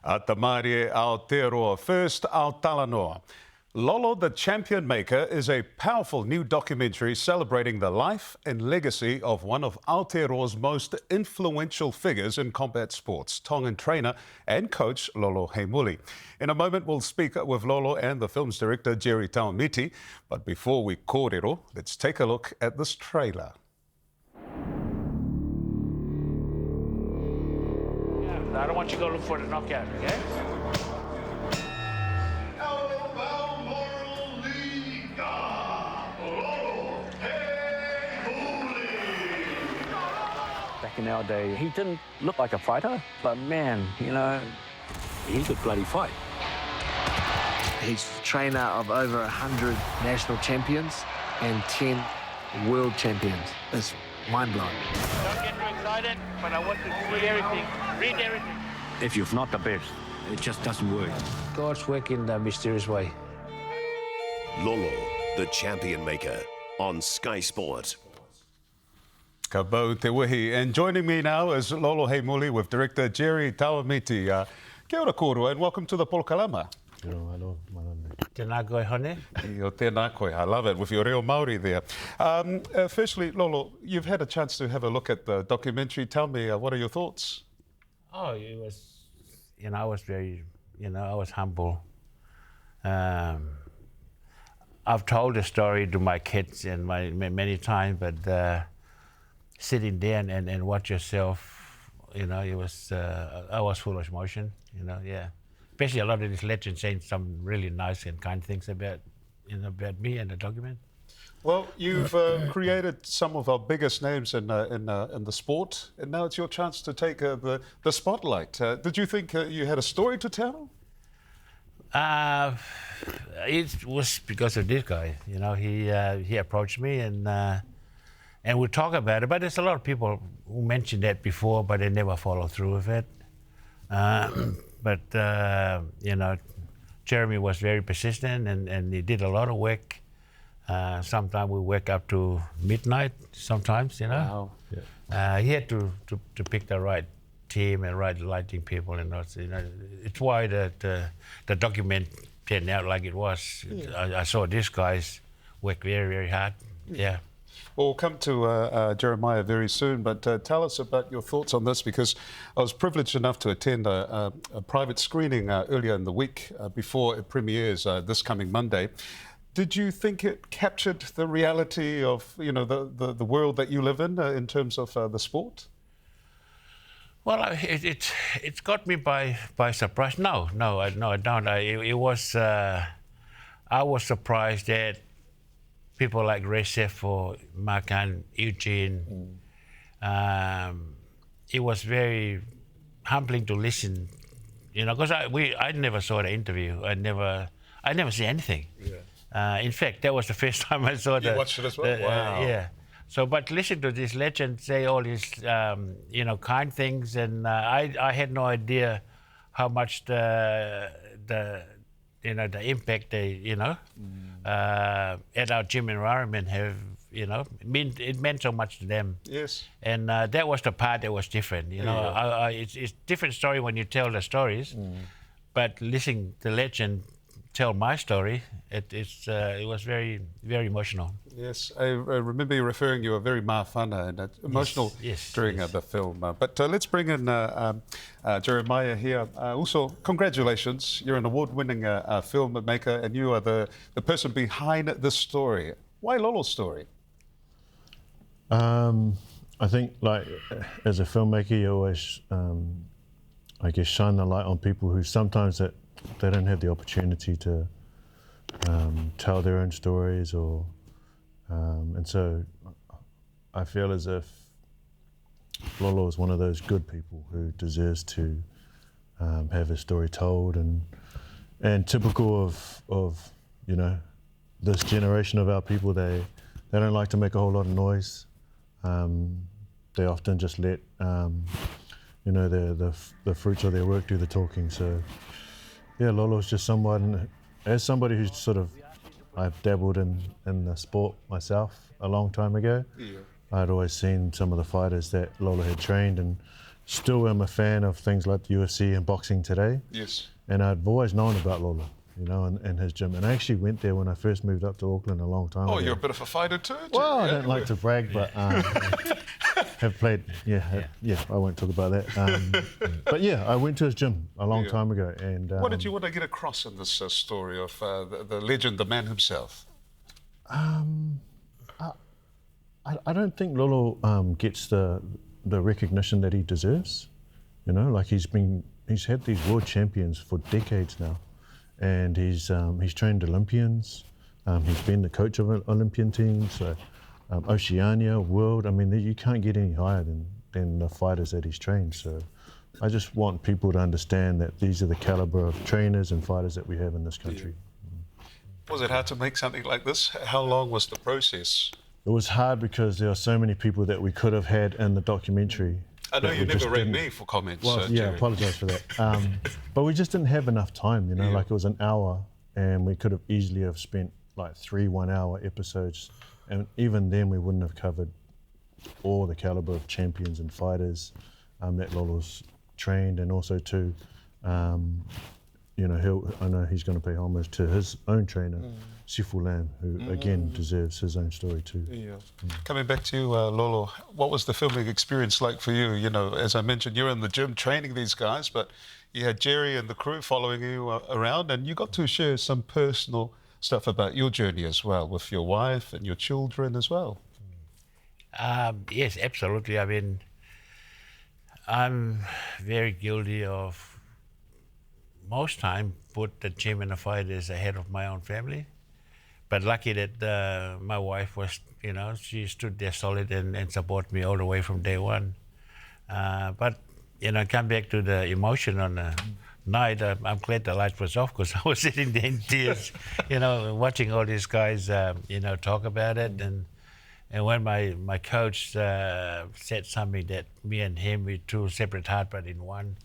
Atamari Aotearoas. First, Talanoa. Lolo, the Champion Maker, is a powerful new documentary celebrating the life and legacy of one of Aotearoas' most influential figures in combat sports, Tongan trainer and coach Lolo Heimuli. In a moment, we'll speak with Lolo and the film's director, Jerry Tauamiti. But before we kōrero, let's take a look at this trailer. I don't want you to go look for the knockout, okay? Back in our day, he didn't look like a fighter, but man, you know, he could bloody fight. He's the trainer of over 100 national champions and 10 world champions. It's mind-blowing. Don't get too excited, but I want to see everything, read everything. If you're not the best, it just doesn't work. God's work in a mysterious way. Lolo, the Champion Maker, on Sky Sport. Ka bau te wihi. And joining me now is Lolo Heimuli with director Jerry Tauamiti. Kia ora kōrua and welcome to the Polokalama. Tēnā koe hone. O tēnā koe, I love it, with your reo Māori there. Firstly, Lolo, you've had a chance to have a look at the documentary. Tell me, what are your thoughts? Oh, it was, I was very, I was humble. I've told the story to my kids and many times, but sitting there and watch yourself, it was, I was full of emotion, yeah. Especially a lot of these legends saying some really nice and kind things about, about me and the document. Well, you've created some of our biggest names in the sport, and now it's your chance to take the spotlight. Did you think you had a story to tell? It was because of this guy. He approached me and we talk about it. But there's a lot of people who mentioned that before, but they never follow through with it. But Jeremy was very persistent and he did a lot of work. Sometimes we work up to midnight, sometimes, Wow. Yeah. He had to pick the right team and right lighting people, and it's why the document turned out like it was. Yeah. I saw these guys work very, very hard. Yeah. Well, we'll come to Jeremiah very soon, but tell us about your thoughts on this, because I was privileged enough to attend a private screening earlier in the week before it premieres this coming Monday. Did you think it captured the reality of the world that you live in terms of the sport? Well, it's got me by surprise. No, I don't. It was I was surprised that people like Recep or Makan, Eugene, it was very humbling to listen, because I never saw the interview. I never see anything. Yeah. In fact, that was the first time I saw You watched it as well? Wow. Yeah. So, but listen to this legend say all these, kind things, and I had no idea how much the impact they, at our gym environment have, it meant so much to them. Yes. And that was the part that was different, Yeah. It's different story when you tell the stories, but listening to the legend tell my story, it was very, very emotional. Yes, I remember you referring, you were very mawhana and emotional during the film. But let's bring in Jeremiah here. Also, congratulations, you're an award-winning filmmaker and you are the person behind this story. Why Lolo's story? I think, as a filmmaker, you always, shine the light on people who sometimes they don't have the opportunity to tell their own stories, and so I feel as if Lolo is one of those good people who deserves to have his story told, and typical of this generation of our people, they don't like to make a whole lot of noise. They often just let the fruits of their work do the talking. So yeah, Lolo's just someone, as somebody who's I've dabbled in the sport myself a long time ago. Yeah. I'd always seen some of the fighters that Lolo had trained and still am a fan of things like the UFC and boxing today. Yes. And I've always known about Lolo, you know, and his gym. And I actually went there when I first moved up to Auckland a long time ago. Oh, you're a bit of a fighter too? Well, I Jerry, don't like to brag, but have played, I won't talk about that. But yeah, I went to his gym a long time ago. And what did you want to get across in this story of the legend, the man himself? I don't think Lolo gets the recognition that he deserves. You know, like he's had these world champions for decades now, and he's trained Olympians. He's been the coach of an Olympian team, so Oceania, world. I mean, you can't get any higher than the fighters that he's trained. So I just want people to understand that these are the caliber of trainers and fighters that we have in this country. Was it hard to make something like this? How long was the process? It was hard because there are so many people that we could have had in the documentary. I know you we never just rang didn't. me for comments. Well, I Jerry. apologise for that. But we just didn't have enough time, you know, like it was an hour and we could have easily have spent like 3 1-hour episodes. And even then we wouldn't have covered all the calibre of champions and fighters that Lolo's trained, and also too, you know, I know he's going to pay homage to his own trainer, Sifu Lam, who again deserves his own story too. Yeah. Coming back to you, Lolo, what was the filming experience like for you? You know, as I mentioned, you're in the gym training these guys, but you had Jerry and the crew following you around, and you got to share some personal stuff about your journey as well with your wife and your children as well. Yes, absolutely. I mean, I'm very guilty of most time put the gym and the fighters ahead of my own family. But lucky that my wife was, you know, she stood there solid and supported me all the way from day one. But, you know, come back to the emotion on the night, I'm glad the light was off because I was sitting there in tears, you know, watching all these guys, you know, talk about it. And when my coach said something that me and him, we two separate hearts but in one,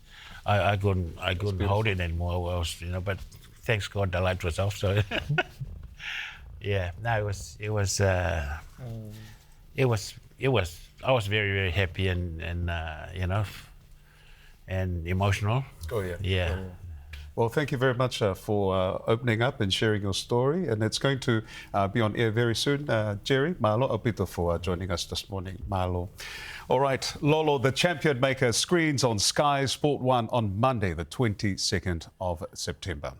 I couldn't hold it anymore. I was, you know, but thanks God the light was off. So yeah, no, it was. I was very, very happy and you know, and emotional. Oh, yeah. Yeah. Well, thank you very much for opening up and sharing your story. And it's going to be on air very soon. Jerry, mahalo apito for joining us this morning. Mahalo. All right, Lolo, the champion maker, screens on Sky Sport 1 on Monday, the 22nd of September.